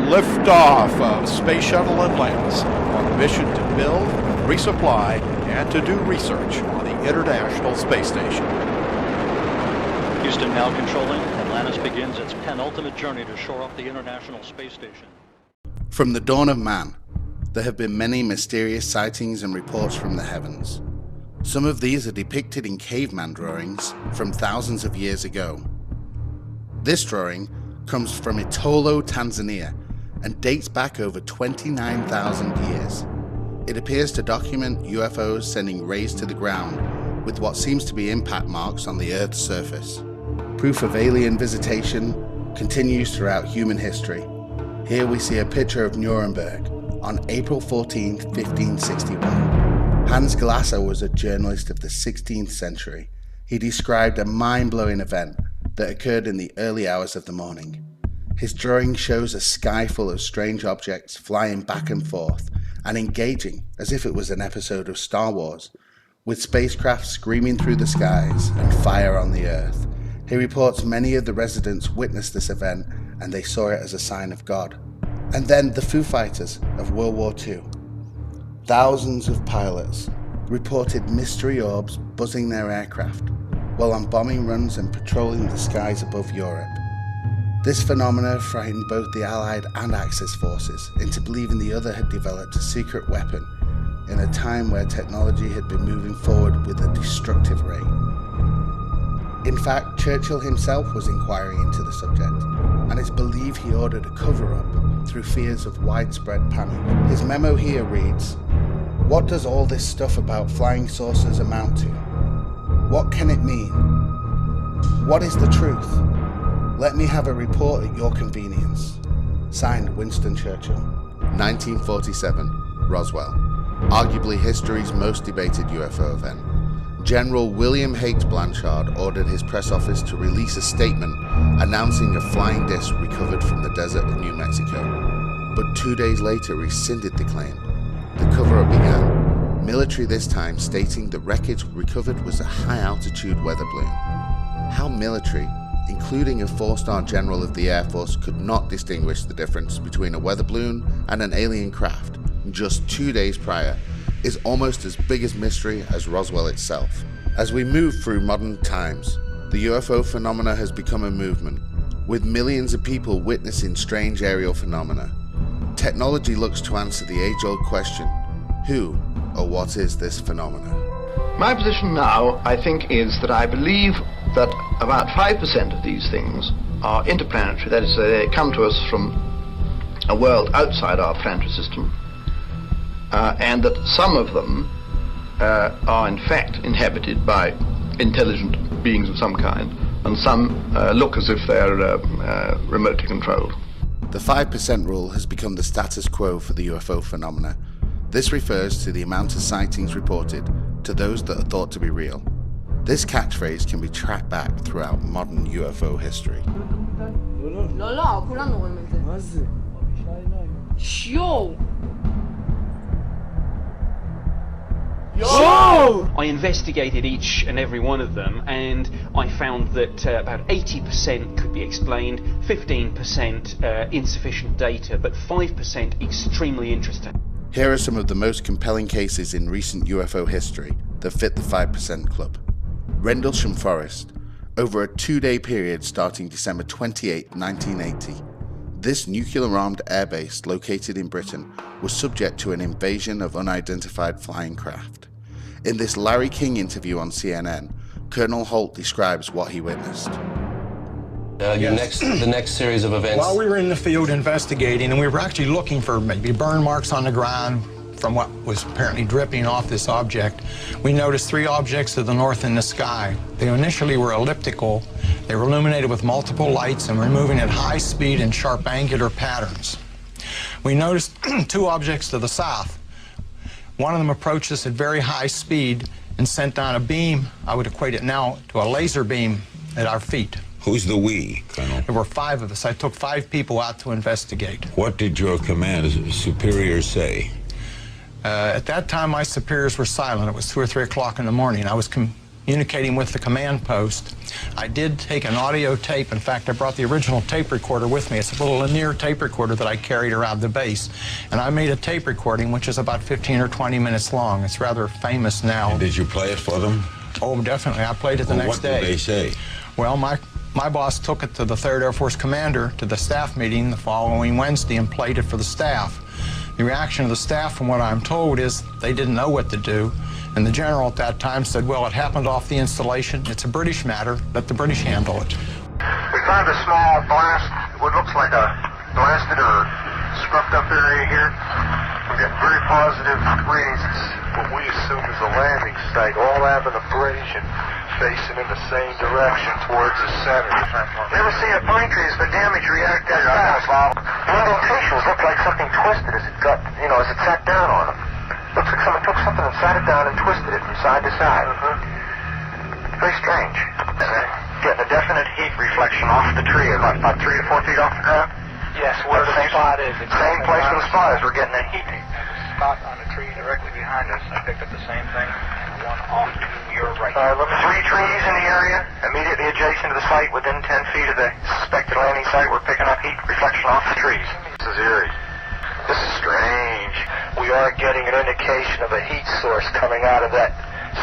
Liftoff of Space Shuttle Atlantis on a mission to build, resupply, and to do research on the International Space Station. Houston now controlling. Atlantis begins its penultimate journey to shore up the International Space Station. From the dawn of man, there have been many mysterious sightings and reports from the heavens. Some of these are depicted in caveman drawings from thousands of years ago. This drawing comes from Itolo, Tanzania, and dates back over 29,000 years. It appears to document UFOs sending rays to the ground with what seems to be impact marks on the Earth's surface. Proof of alien visitation continues throughout human history. Here we see a picture of Nuremberg on April 14, 1561. Hans Glasser was a journalist of the 16th century. He described a mind-blowing event that occurred in the early hours of the morning. His drawing shows a sky full of strange objects flying back and forth and engaging as if it was an episode of Star Wars, with spacecraft screaming through the skies and fire on the earth. He reports many of the residents witnessed this event and they saw it as a sign of God. And then the Foo Fighters of World War II. Thousands of pilots reported mystery orbs buzzing their aircraft while on bombing runs and patrolling the skies above Europe. This phenomena frightened both the Allied and Axis forces into believing the other had developed a secret weapon in a time where technology had been moving forward with a destructive rate. In fact, Churchill himself was inquiring into the subject, and it's believed he ordered a cover-up through fears of widespread panic. His memo here reads, "What does all this stuff about flying saucers amount to? What can it mean? What is the truth? Let me have a report at your convenience." Signed, Winston Churchill. 1947, Roswell. Arguably history's most debated UFO event. General William H. Blanchard ordered his press office to release a statement announcing a flying disc recovered from the desert of New Mexico, but 2 days later rescinded the claim. The cover-up began, military this time stating the wreckage recovered was a high-altitude weather balloon. How military, including a 4-star general of the Air Force, could not distinguish the difference between a weather balloon and an alien craft just 2 days prior is almost as big a mystery as Roswell itself. As we move through modern times, the UFO phenomena has become a movement, with millions of people witnessing strange aerial phenomena. Technology looks to answer the age-old question, who or what is this phenomena? My position now, I think, is that I believe that about 5% of these things are interplanetary, that is, they come to us from a world outside our planetary system, and that some of them are in fact inhabited by intelligent beings of some kind, and some look as if they're remotely controlled. The 5% rule has become the status quo for the UFO phenomena. This refers to the amount of sightings reported to those that are thought to be real. This catchphrase can be tracked back throughout modern UFO history. I investigated each and every one of them, and I found that about 80% could be explained, 15% insufficient data, but 5% extremely interesting. Here are some of the most compelling cases in recent UFO history that fit the 5% club. Rendlesham Forest, over a 2-day period starting December 28, 1980. This nuclear-armed airbase located in Britain was subject to an invasion of unidentified flying craft. In this Larry King interview on CNN, Colonel Holt describes what he witnessed. The next series of events. While we were in the field investigating, and we were actually looking for maybe burn marks on the ground from what was apparently dripping off this object, we noticed 3 objects to the north in the sky. They initially were elliptical. They were illuminated with multiple lights and were moving at high speed in sharp angular patterns. We noticed 2 objects to the south. One of them approached us at very high speed and sent down a beam. I would equate it now to a laser beam at our feet. Who's the we, Colonel? There were 5 of us. I took 5 people out to investigate. What did your command superiors say? At that time, my superiors were silent. It was 2 or 3 o'clock in the morning. I was communicating with the command post, I did take an audio tape. In fact, I brought the original tape recorder with me. It's a little linear tape recorder that I carried around the base. And I made a tape recording which is about 15 or 20 minutes long. It's rather famous now. And did you play it for them? Oh, definitely. I played it the next day. What did they say? Well, my boss took it to the 3rd Air Force commander to the staff meeting the following Wednesday and played it for the staff. The reaction of the staff, from what I'm told, is they didn't know what to do. And the general at that time said, well, it happened off the installation. It's a British matter. Let the British handle it. We found a small blast, what looks like a blasted or scruffed up area here. We got very positive readings. What we assume is a landing site, all having abrasion, facing in the same direction towards the center. Never seen a pine tree that's been damaged react that fast. The indentations look like something twisted as it got, as it sat down on them. Looks like someone took something and sat it down and twisted it from side to side. Very strange. Getting a definite heat reflection off the tree, about 3 to 4 feet off the ground. Yes, where the spot is. Same place where the spot is. We're getting that heat. Spot on the tree directly behind us. I picked up the same thing, and one off to your right. 3 trees in the area, immediately adjacent to the site, within 10 feet of the suspected landing site. We're picking up heat reflection off the trees. This is eerie. This is strange. We are getting an indication of a heat source coming out of that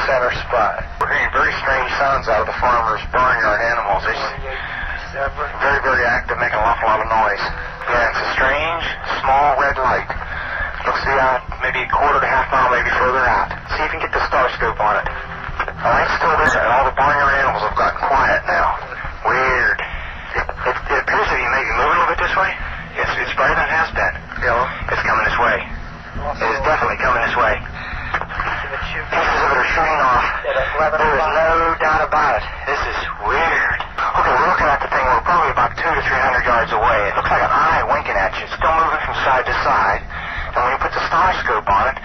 center spot. We're hearing very strange sounds out of the farmers burning our animals. It's very, very active, making an awful lot of noise. Yeah, it's a strange, small red light. Looks to be out maybe a quarter to half mile, maybe further out. See if you can get the star scope on it. The light's still there, and all the barnyard animals have gotten quiet now. Weird. It appears to be maybe moving a little bit this way. It's brighter than it has been. It's coming this way. It is definitely coming this way. Pieces of it are shooting off. There is no doubt about it. This is weird. Okay, we're looking at the thing. We're probably about 200 to 300 yards away. It looks like an eye winking at you. It's still moving from side to side. And when you put the star scope on it,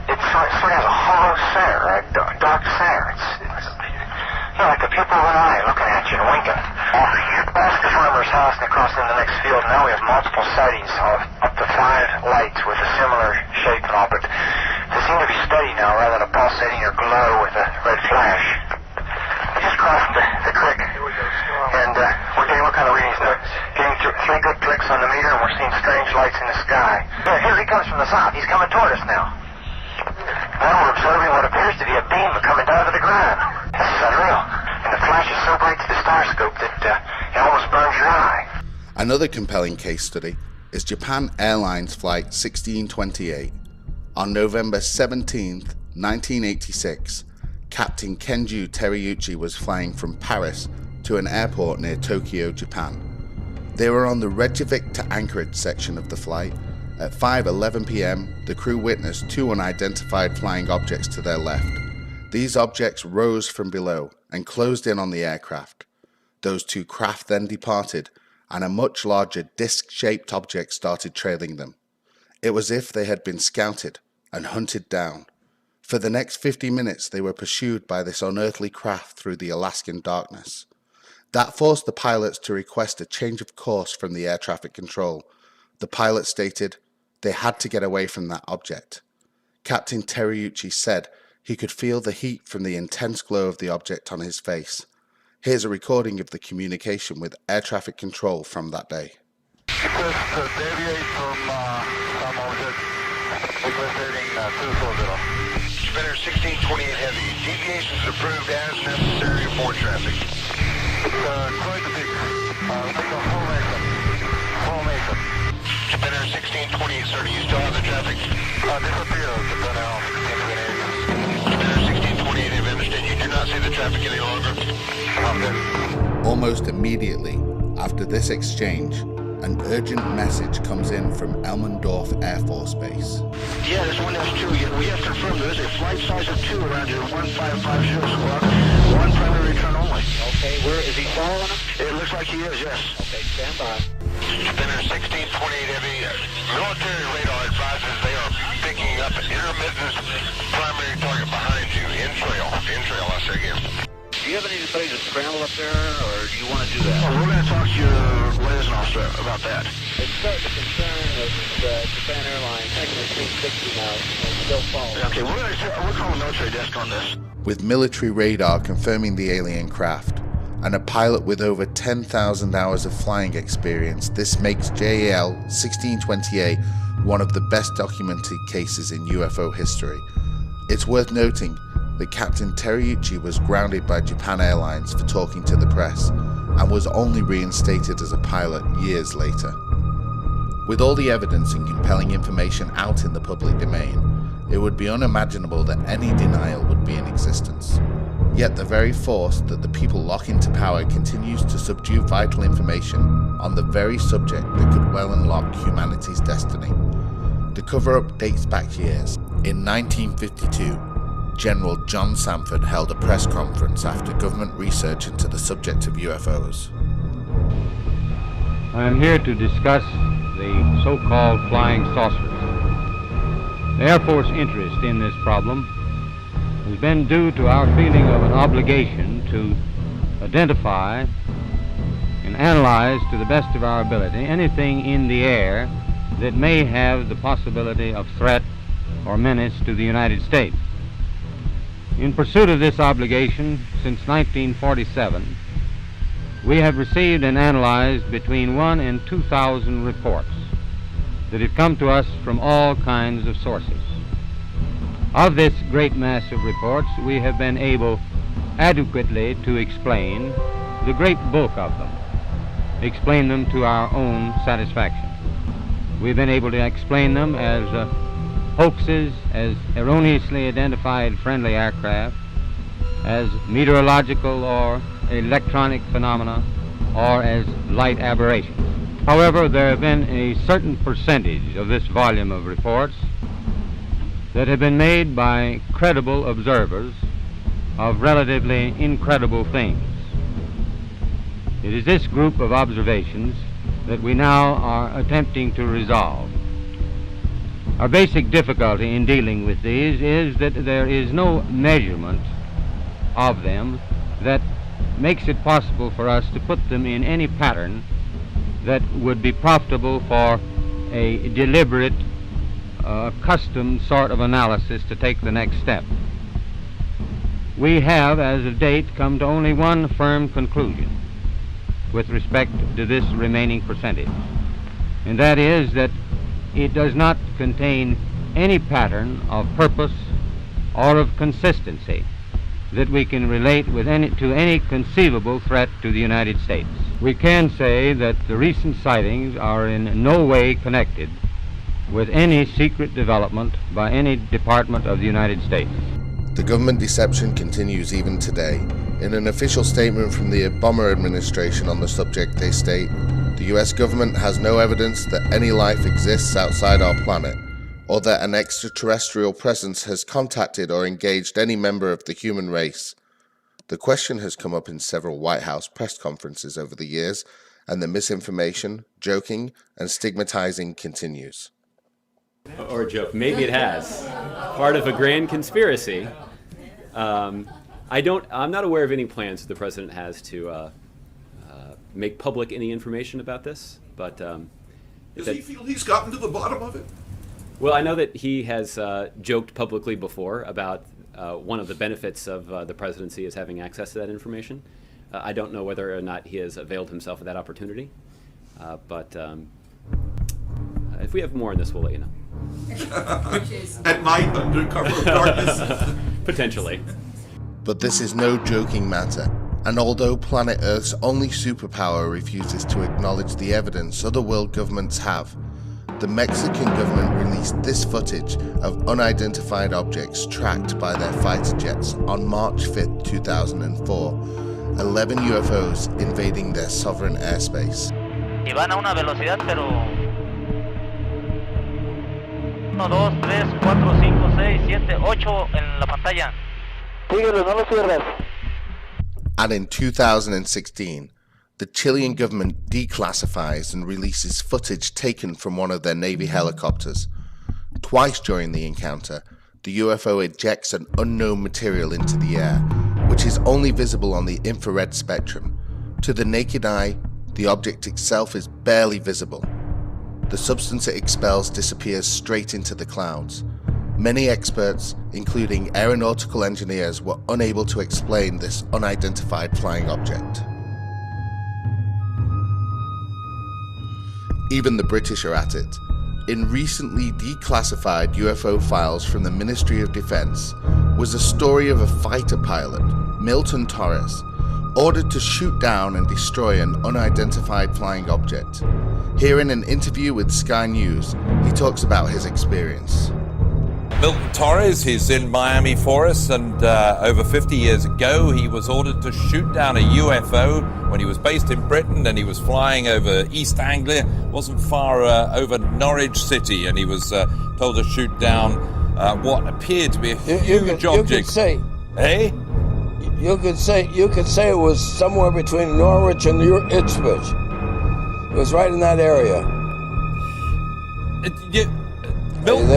it sort of has a hollow center, a dark center. It's like the pupil of an eye looking at you and winking. Past the farmer's house and across in the next field, now we have multiple sightings of up to 5 lights with a similar shape and all, but they seem to be steady now rather than a pulsating or glow with a red flash. We just crossed the creek, and we're getting what kind of readings now? Getting 3 good clicks on the meter, and we're seeing strange lights in the sky. Here he comes from the south. He's coming toward us now. Now we're observing what appears to be a beam coming down to the ground. This is unreal. And the flash is so bright to the star scope that it almost burns your eye. Another compelling case study is Japan Airlines Flight 1628. On November 17, 1986, Captain Kenju Teruyuchi was flying from Paris to an airport near Tokyo, Japan. They were on the Reykjavik to Anchorage section of the flight. At 5:11 p.m., the crew witnessed 2 unidentified flying objects to their left. These objects rose from below and closed in on the aircraft. Those 2 craft then departed, and a much larger disc-shaped object started trailing them. It was as if they had been scouted and hunted down. For the next 50 minutes, they were pursued by this unearthly craft through the Alaskan darkness. That forced the pilots to request a change of course from the air traffic control. The pilot stated they had to get away from that object. Captain Teruyuchi said he could feel the heat from the intense glow of the object on his face. Here's a recording of the communication with air traffic control from that day. Deviate from some object. Equilibrating 240. Spinner 1628 Heavy. Deviation is approved as necessary for traffic. Quite a bit. Like a formation. Spinner 1628, sir. Do you still have the traffic? Disappeared. Then off into an area. Spinner 1628, I understand you do not see the traffic any longer. Almost immediately after this exchange, an urgent message comes in from Elmendorf Air Force Base. Yeah, this one has 2. We have confirmed there is a flight size of 2 around here, 1550 squawk. 1 primary return only. Okay, where is he following him? It looks like he is, yes. Okay, stand by. Spinner 1628 Heavy. Military radar advises they are picking up an intermittent primary target behind you. In trail, I say again. Do you have anybody to scramble up there, or do you want to do that? Oh, we're going to talk to your liaison officer about that. It's the concern of Japan Airlines taking a 360 now and still following. Okay, we're calling the military desk on this. With military radar confirming the alien craft, and a pilot with over 10,000 hours of flying experience, this makes JAL 1628 one of the best documented cases in UFO history. It's worth noting that Captain Teruyuchi was grounded by Japan Airlines for talking to the press and was only reinstated as a pilot years later. With all the evidence and compelling information out in the public domain, it would be unimaginable that any denial would be in existence. Yet the very force that the people lock into power continues to subdue vital information on the very subject that could well unlock humanity's destiny. The cover-up dates back years. In 1952, General John Sanford held a press conference after government research into the subject of UFOs. I am here to discuss the so-called flying saucers. The Air Force interest in this problem has been due to our feeling of an obligation to identify and analyze to the best of our ability anything in the air that may have the possibility of threat or menace to the United States. In pursuit of this obligation, since 1947, we have received and analyzed between 1,000 and 2,000 reports that have come to us from all kinds of sources. Of this great mass of reports, we have been able adequately to explain the great bulk of them, explain them to our own satisfaction. We've been able to explain them as hoaxes, as erroneously identified friendly aircraft, as meteorological or electronic phenomena, or as light aberrations. However, there have been a certain percentage of this volume of reports that have been made by credible observers of relatively incredible things. It is this group of observations that we now are attempting to resolve. Our basic difficulty in dealing with these is that there is no measurement of them that makes it possible for us to put them in any pattern that would be profitable for a deliberate, custom sort of analysis to take the next step. We have, as of date, come to only one firm conclusion with respect to this remaining percentage, and that is that it does not contain any pattern of purpose or of consistency that we can relate with to any conceivable threat to the United States. We can say that the recent sightings are in no way connected with any secret development by any department of the United States. The government deception continues even today. In an official statement from the Obama administration on the subject, they state, "The US government has no evidence that any life exists outside our planet, or that an extraterrestrial presence has contacted or engaged any member of the human race." The question has come up in several White House press conferences over the years, and the misinformation, joking, and stigmatizing continues. Or a joke. Maybe it has. Part of a grand conspiracy. I'm not aware of any plans the president has to make public any information about this, but does he feel he's gotten to the bottom of it? Well, I know that he has joked publicly before about one of the benefits of the presidency is having access to that information. I don't know whether or not he has availed himself of that opportunity, but if we have more on this, we'll let you know. At night, under cover of darkness. Potentially. But this is no joking matter, and although planet Earth's only superpower refuses to acknowledge the evidence other world governments have, the Mexican government released this footage of unidentified objects tracked by their fighter jets on March 5, 2004, 11 UFOs invading their sovereign airspace. Y van a una velocidad, pero 1, 2, 3, 4, 5, 6, 7, 8 en la pantalla. Síguelo, no lo cierres. And in 2016, the Chilean government declassifies and releases footage taken from one of their Navy helicopters. Twice during the encounter, the UFO ejects an unknown material into the air, which is only visible on the infrared spectrum. To the naked eye, the object itself is barely visible. The substance it expels disappears straight into the clouds. Many experts, including aeronautical engineers, were unable to explain this unidentified flying object. Even the British are at it. In recently declassified UFO files from the Ministry of Defense was a story of a fighter pilot, Milton Torres, ordered to shoot down and destroy an unidentified flying object. Here in an interview with Sky News, he talks about his experience. Milton Torres, he's in Miami for us, and over 50 years ago he was ordered to shoot down a UFO when he was based in Britain, and he was flying over East Anglia, wasn't far over Norwich City, and he was told to shoot down what appeared to be a huge object. You could say, hey? You could say it was somewhere between Norwich and Ipswich. It was right in that area. Milton,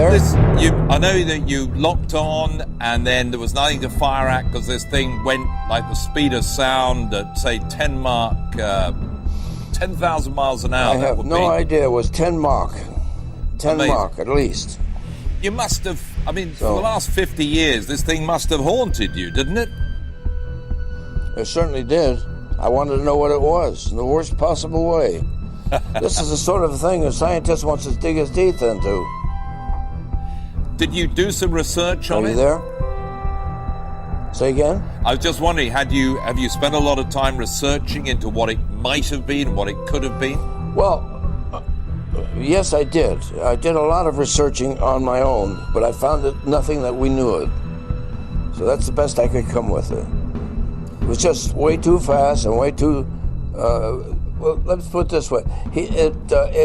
I know that you locked on and then there was nothing to fire at because this thing went like the speed of sound at, say, 10,000 miles an hour. I have no idea. It was 10 Mach. 10 Amazing. Mach, at least. You must have, I mean, for the last 50 years, this thing must have haunted you, didn't it? It certainly did. I wanted to know what it was in the worst possible way. This is the sort of thing a scientist wants to dig his teeth into. Did you do some research on it? Are you there? Say again? I was just wondering, have you spent a lot of time researching into what it might have been, what it could have been? Well, yes, I did. I did a lot of researching on my own, but I found nothing that we knew of. So that's the best I could come with it. It was just way too fast and way too, well, let's put it this way. It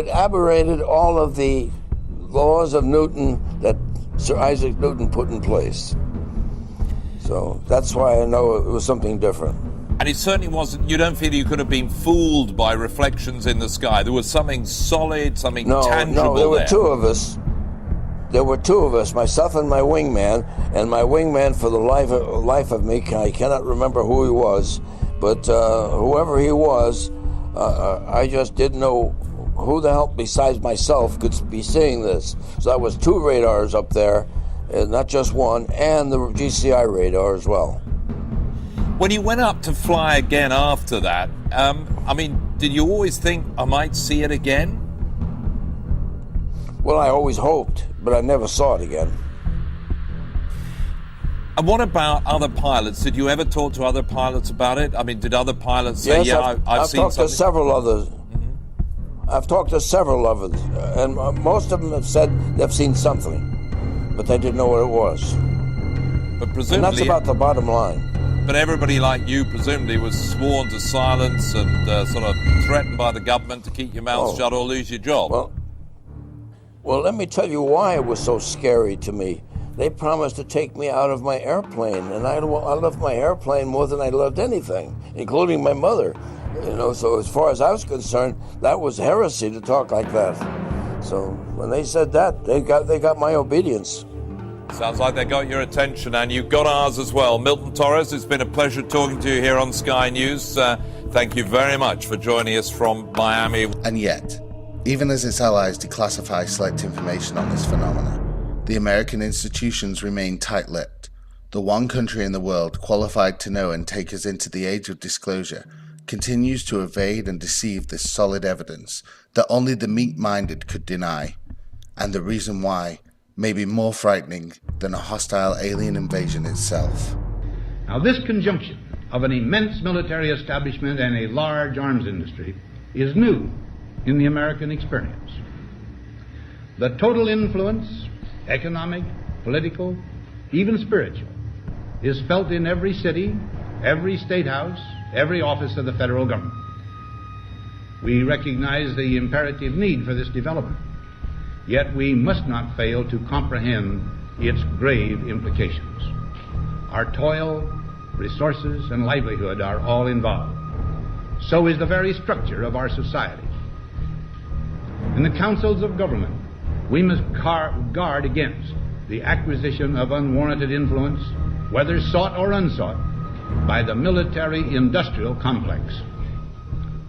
aberrated all of the laws of Newton that Sir Isaac Newton put in place. So that's why I know it was something different. And it certainly wasn't, you don't feel you could have been fooled by reflections in the sky. There was something solid, something tangible No, there were two of us. There were two of us, myself and my wingman, and my wingman, for the life of me, I cannot remember who he was, but whoever he was, I just didn't know who the hell besides myself could be seeing this. So that was two radars up there, not just one, and the GCI radar as well. When you went up to fly again after that, I mean, did you always think I might see it again? Well, I always hoped, but I never saw it again. And what about other pilots? Did you ever talk to other pilots about it? I mean, did other pilots say, yes, I've seen talked something? to several others. I've talked to several others, and most of them have said they've seen something, but they didn't know what it was. But presumably, and that's about the bottom line. But everybody like you presumably was sworn to silence and sort of threatened by the government to keep your mouth shut or lose your job. Well, let me tell you why it was so scary to me. They promised to take me out of my airplane, and I loved my airplane more than I loved anything, including my mother. You know, so as far as I was concerned, that was heresy to talk like that. So when they said that, they got my obedience. Sounds like they got your attention, and you got ours as well. Milton Torres, it's been a pleasure talking to you here on Sky News. Thank you very much for joining us from Miami. And yet, even as its allies declassify select information on this phenomena, the American institutions remain tight-lipped. The one country in the world qualified to know and take us into the age of disclosure continues to evade and deceive this solid evidence that only the meek-minded could deny, and the reason why may be more frightening than a hostile alien invasion itself. Now, this conjunction of an immense military establishment and a large arms industry is new in the American experience. The total influence, economic, political, even spiritual, is felt in every city, every state house, every office of the federal government. We recognize the imperative need for this development, yet we must not fail to comprehend its grave implications. Our toil, resources, and livelihood are all involved. So is the very structure of our society. In the councils of government, we must guard against the acquisition of unwarranted influence, whether sought or unsought, by the military-industrial complex.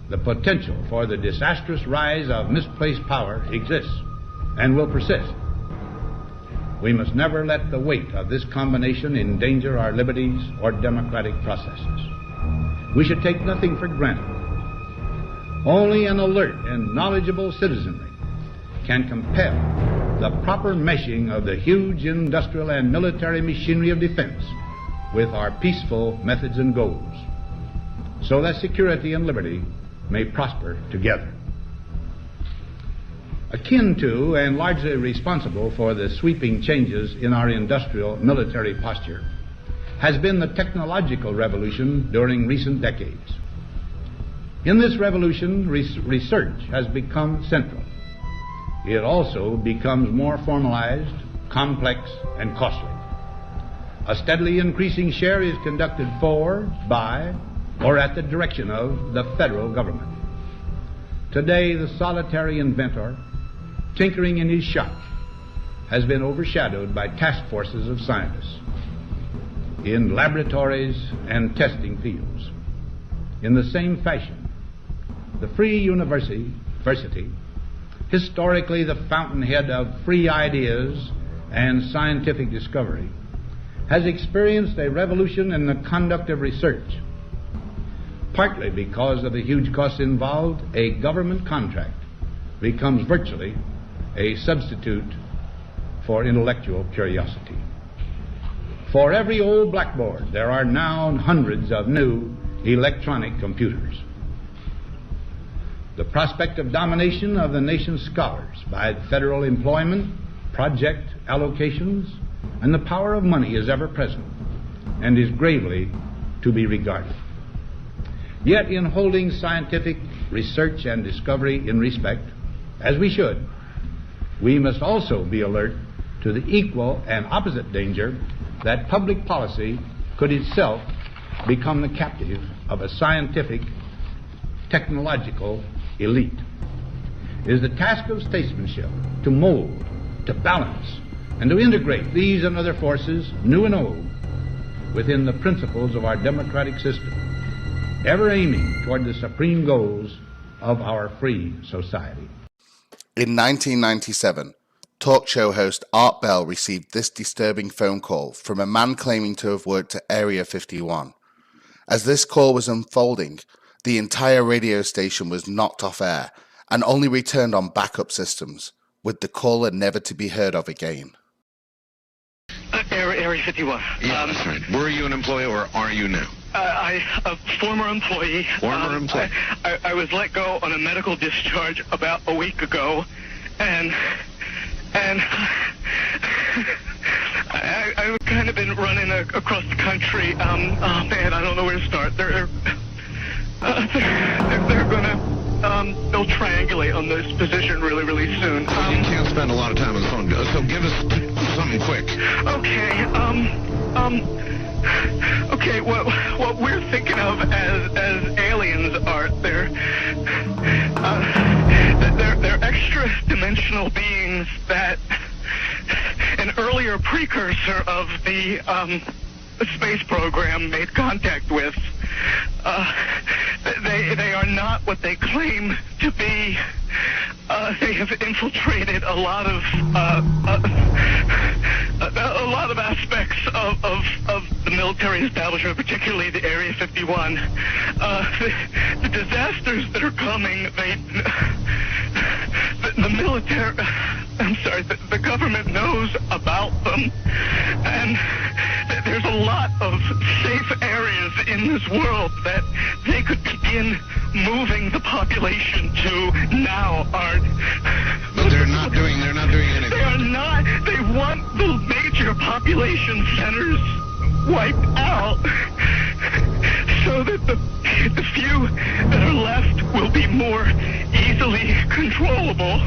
The potential for the disastrous rise of misplaced power exists and will persist. We must never let the weight of this combination endanger our liberties or democratic processes. We should take nothing for granted. Only an alert and knowledgeable citizenry can compel the proper meshing of the huge industrial and military machinery of defense with our peaceful methods and goals, so that security and liberty may prosper together. Akin to and largely responsible for the sweeping changes in our industrial military posture has been the technological revolution during recent decades. In this revolution, research has become central. It also becomes more formalized, complex, and costly. A steadily increasing share is conducted for, by, or at the direction of the federal government. Today, the solitary inventor, tinkering in his shop, has been overshadowed by task forces of scientists in laboratories and testing fields. In the same fashion, the free university, historically the fountainhead of free ideas and scientific discovery, has experienced a revolution in the conduct of research. Partly because of the huge costs involved, a government contract becomes virtually a substitute for intellectual curiosity. For every old blackboard, there are now hundreds of new electronic computers. The prospect of domination of the nation's scholars by federal employment, project allocations, and the power of money is ever present and is gravely to be regarded. Yet in holding scientific research and discovery in respect, as we should, we must also be alert to the equal and opposite danger that public policy could itself become the captive of a scientific, technological elite. It is the task of statesmanship to mold, to balance, and to integrate these and other forces, new and old, within the principles of our democratic system, ever aiming toward the supreme goals of our free society. In 1997, talk show host Art Bell received this disturbing phone call from a man claiming to have worked at Area 51. As this call was unfolding, the entire radio station was knocked off air and only returned on backup systems, with the caller never to be heard of again. Area 51. Yeah, that's right. Were you an employee or are you now? A former employee. Former employee. I was let go on a medical discharge about a week ago, and I've kind of been running across the country. Oh man, I don't know where to start. They're gonna they'll triangulate on this position really soon. You can't spend a lot of time on the phone, so give us something quick. Okay, what we're thinking of as aliens are they're extra-dimensional beings that an earlier precursor of the space program made contact with. They are not what they claim to be. They have infiltrated a lot of aspects of the military establishment, particularly the Area 51. The disasters that are coming, the military, the government knows about them, and there's a lot of safe areas in this world that they could begin moving the population to now. But they're not doing anything. They are not. They want the major population centers wiped out so that the few that are left will be more easily controllable.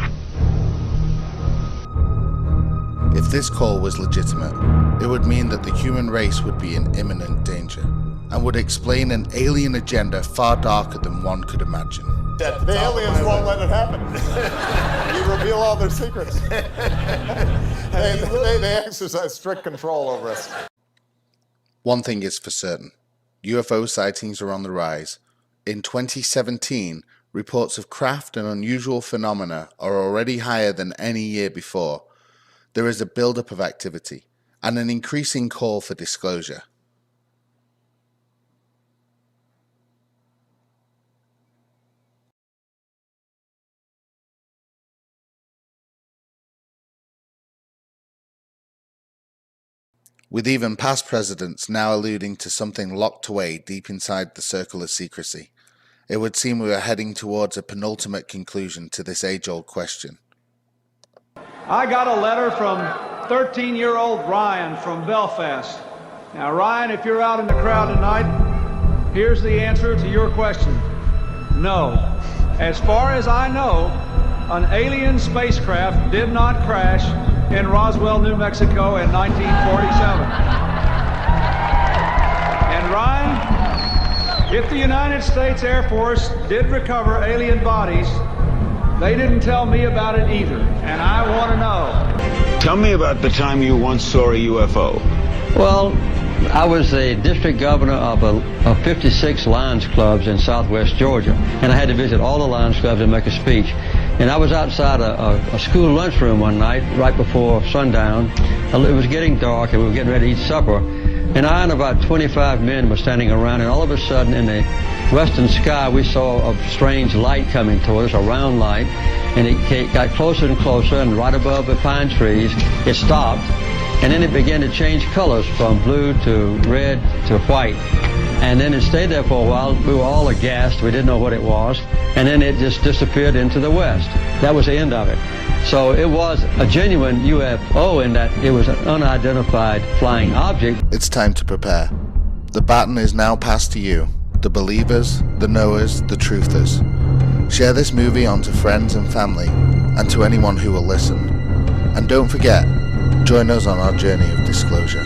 If this call was legitimate, it would mean that the human race would be in imminent danger, and would explain an alien agenda far darker than one could imagine. The aliens won't let it happen. You reveal all their secrets. They exercise strict control over us. One thing is for certain, UFO sightings are on the rise. In 2017, reports of craft and unusual phenomena are already higher than any year before. There is a buildup of activity and an increasing call for disclosure. with even past presidents now alluding to something locked away deep inside the circle of secrecy. It would seem we are heading towards a penultimate conclusion to this age-old question. I got a letter from 13-year-old Ryan from Belfast. Now, Ryan, if you're out in the crowd tonight, here's the answer to your question. No. As far as I know, an alien spacecraft did not crash in Roswell, New Mexico in 1947. And Ryan, if the United States Air Force did recover alien bodies, they didn't tell me about it either, and I want to know. Tell me about the time you once saw a UFO. Well, I was the district governor of 56 Lions clubs in southwest Georgia, and I had to visit all the Lions clubs and make a speech. And I was outside a school lunchroom one night, right before sundown. It was getting dark, and we were getting ready to eat supper. And I and about 25 men were standing around, and all of a sudden, in the western sky, we saw a strange light coming toward us, a round light, and it got closer and closer, and right above the pine trees, it stopped. And then it began to change colors from blue to red to white. And then it stayed there for a while. We were all aghast. We didn't know what it was. And then it just disappeared into the west. That was the end of it. So it was a genuine UFO in that it was an unidentified flying object. It's time to prepare. The baton is now passed to you, the believers, the knowers, the truthers. Share this movie on to friends and family, and to anyone who will listen. And don't forget, join us on our journey of disclosure.